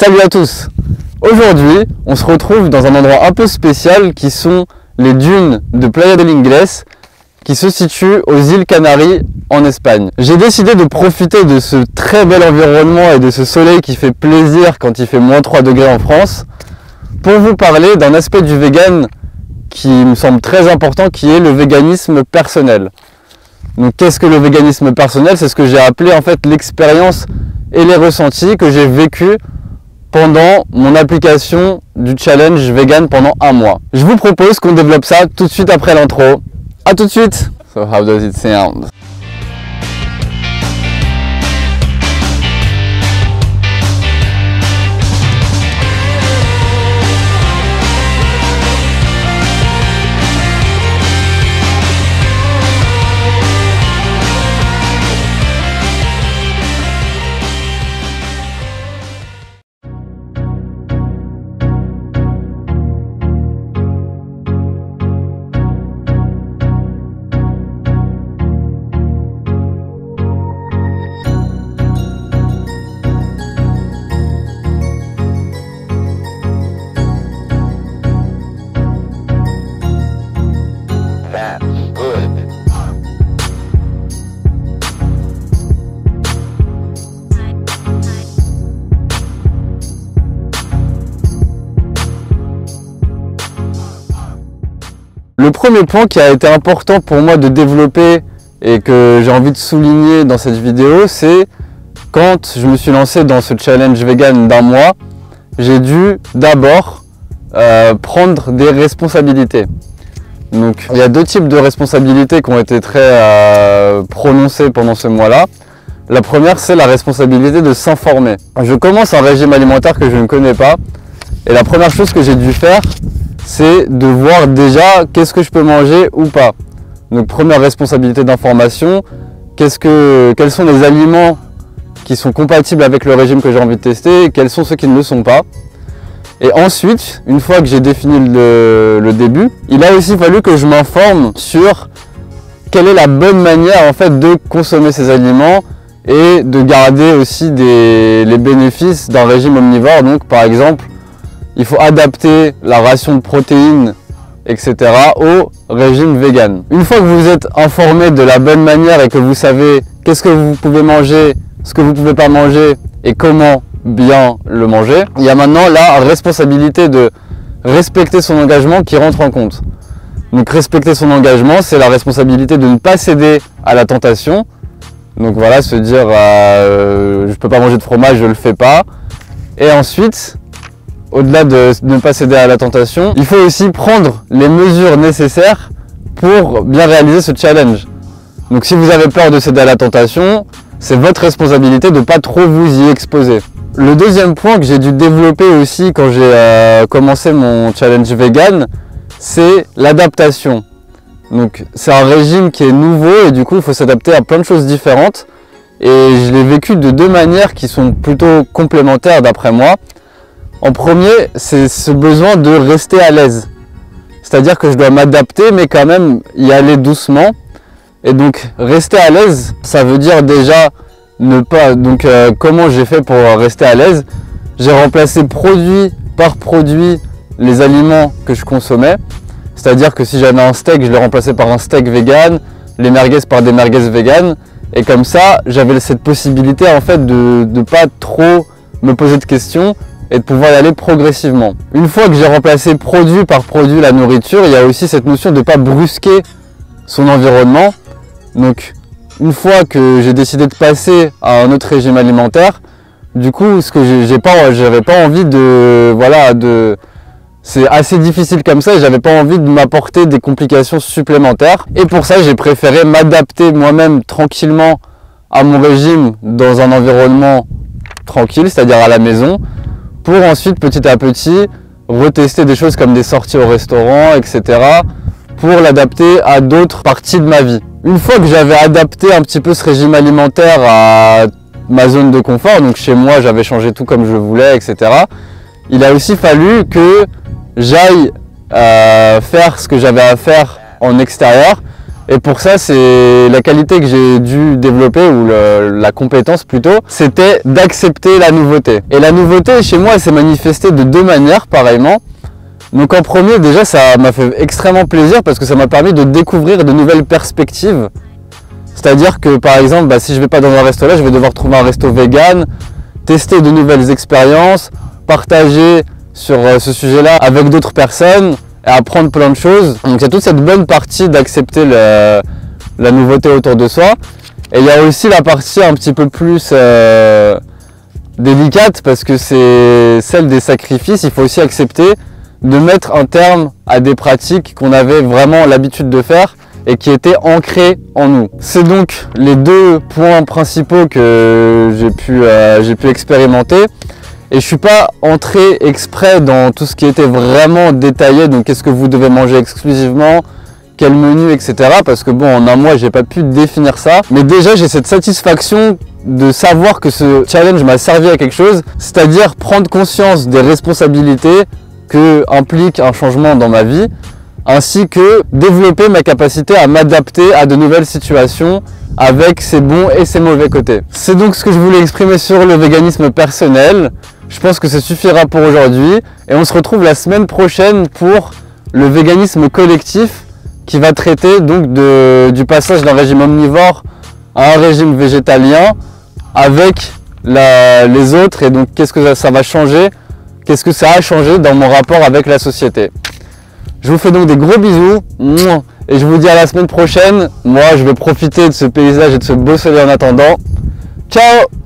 Salut à tous! Aujourd'hui, on se retrouve dans un endroit un peu spécial qui sont les dunes de Playa del Ingles qui se situent aux îles Canaries en Espagne. J'ai décidé de profiter de ce très bel environnement et de ce soleil qui fait plaisir quand il fait moins 3 degrés en France pour vous parler d'un aspect du vegan qui me semble très important, qui est le véganisme personnel. Donc qu'est-ce que le véganisme personnel? C'est ce que j'ai appelé en fait l'expérience et les ressentis que j'ai vécu pendant mon application du challenge vegan pendant un mois. Je vous propose qu'on développe ça tout de suite après l'intro. A tout de suite! So how does it sound? Le premier point qui a été important pour moi de développer et que j'ai envie de souligner dans cette vidéo, c'est quand je me suis lancé dans ce challenge vegan d'un mois, j'ai dû d'abord prendre des responsabilités. Donc il y a deux types de responsabilités qui ont été très prononcées pendant ce mois-là. La première, c'est la responsabilité de s'informer. Je commence un régime alimentaire que je ne connais pas et la première chose que j'ai dû faire, c'est de voir déjà qu'est-ce que je peux manger ou pas. Donc première responsabilité d'information, quels sont les aliments qui sont compatibles avec le régime que j'ai envie de tester et quels sont ceux qui ne le sont pas. Et ensuite, une fois que j'ai défini le début, il a aussi fallu que je m'informe sur quelle est la bonne manière en fait de consommer ces aliments et de garder aussi les bénéfices d'un régime omnivore. Donc par exemple, il faut adapter la ration de protéines, etc. au régime vegan. Une fois que vous êtes informé de la bonne manière et que vous savez qu'est-ce que vous pouvez manger, ce que vous ne pouvez pas manger et comment bien le manger, il y a maintenant la responsabilité de respecter son engagement qui rentre en compte. Donc respecter son engagement, c'est la responsabilité de ne pas céder à la tentation. Donc voilà, se dire je ne peux pas manger de fromage, je ne le fais pas. Et ensuite, au-delà de ne pas céder à la tentation, il faut aussi prendre les mesures nécessaires pour bien réaliser ce challenge. Donc si vous avez peur de céder à la tentation, c'est votre responsabilité de ne pas trop vous y exposer. Le deuxième point que j'ai dû développer aussi quand j'ai commencé mon challenge vegan, c'est l'adaptation. Donc c'est un régime qui est nouveau et du coup il faut s'adapter à plein de choses différentes. Et je l'ai vécu de deux manières qui sont plutôt complémentaires d'après moi. En premier, c'est ce besoin de rester à l'aise. C'est-à-dire que je dois m'adapter, mais quand même y aller doucement. Et donc, rester à l'aise, ça veut dire déjà ne pas... Donc, comment j'ai fait pour rester à l'aise? J'ai remplacé produit par produit les aliments que je consommais. C'est-à-dire que si j'avais un steak, je l'ai remplacé par un steak vegan, les merguez par des merguez vegan. Et comme ça, j'avais cette possibilité en fait de ne pas trop me poser de questions et de pouvoir y aller progressivement. Une fois que j'ai remplacé produit par produit la nourriture, il y a aussi cette notion de ne pas brusquer son environnement. Donc une fois que j'ai décidé de passer à un autre régime alimentaire, du coup ce que j'avais pas envie de... Voilà, c'est assez difficile comme ça et j'avais pas envie de m'apporter des complications supplémentaires. Et pour ça j'ai préféré m'adapter moi-même tranquillement à mon régime dans un environnement tranquille, c'est-à-dire à la maison, pour ensuite petit à petit retester des choses comme des sorties au restaurant, etc. pour l'adapter à d'autres parties de ma vie. Une fois que j'avais adapté un petit peu ce régime alimentaire à ma zone de confort, donc chez moi j'avais changé tout comme je voulais, etc. Il a aussi fallu que j'aille faire ce que j'avais à faire en extérieur Et pour ça, c'est la qualité que j'ai dû développer, ou la compétence plutôt, c'était d'accepter la nouveauté. Et la nouveauté, chez moi, elle s'est manifestée de deux manières, pareillement. Donc en premier, déjà, ça m'a fait extrêmement plaisir parce que ça m'a permis de découvrir de nouvelles perspectives. C'est-à-dire que, par exemple, si je vais pas dans un resto là, je vais devoir trouver un resto vegan, tester de nouvelles expériences, partager sur ce sujet-là avec d'autres personnes, et apprendre plein de choses. Donc il y a toute cette bonne partie d'accepter la nouveauté autour de soi. Et il y a aussi la partie un petit peu plus délicate, parce que c'est celle des sacrifices. Il faut aussi accepter de mettre un terme à des pratiques qu'on avait vraiment l'habitude de faire et qui étaient ancrées en nous. C'est donc les deux points principaux que j'ai pu expérimenter. Et je suis pas entré exprès dans tout ce qui était vraiment détaillé, donc qu'est-ce que vous devez manger exclusivement, quel menu, etc. Parce que bon, en un mois, j'ai pas pu définir ça. Mais déjà, j'ai cette satisfaction de savoir que ce challenge m'a servi à quelque chose, c'est-à-dire prendre conscience des responsabilités que implique un changement dans ma vie, ainsi que développer ma capacité à m'adapter à de nouvelles situations avec ses bons et ses mauvais côtés. C'est donc ce que je voulais exprimer sur le véganisme personnel. Je pense que ça suffira pour aujourd'hui et on se retrouve la semaine prochaine pour le véganisme collectif qui va traiter donc du passage d'un régime omnivore à un régime végétalien avec les autres, et donc qu'est-ce que ça va changer, qu'est-ce que ça a changé dans mon rapport avec la société. Je vous fais donc des gros bisous et je vous dis à la semaine prochaine. Moi, je vais profiter de ce paysage et de ce beau soleil en attendant. Ciao!